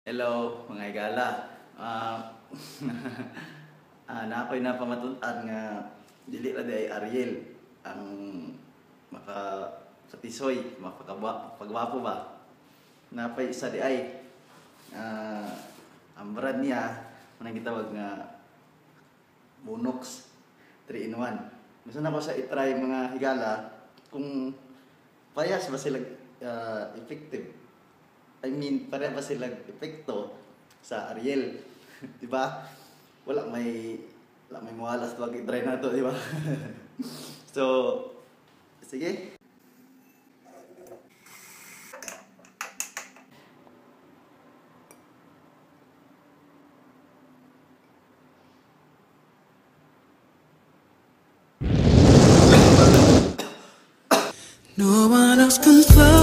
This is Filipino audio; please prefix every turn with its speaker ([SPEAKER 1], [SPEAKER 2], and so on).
[SPEAKER 1] Hello, mga igala. Na ako'y napamatutan nga dili ra di ay Ariel ang maka sa tisoy, mapagwapo ba. Napay isa di ay ang brand niya manang gitawag nga Bunox 3 in 1. Gusto na ko sa i-try mga higala kung parehas ba sila effective. I mean, pareha ba sila epekto sa Ariel? Di ba? Wala may mawalas wag i-try na to, di ba? So, sige.
[SPEAKER 2] No one else can flow.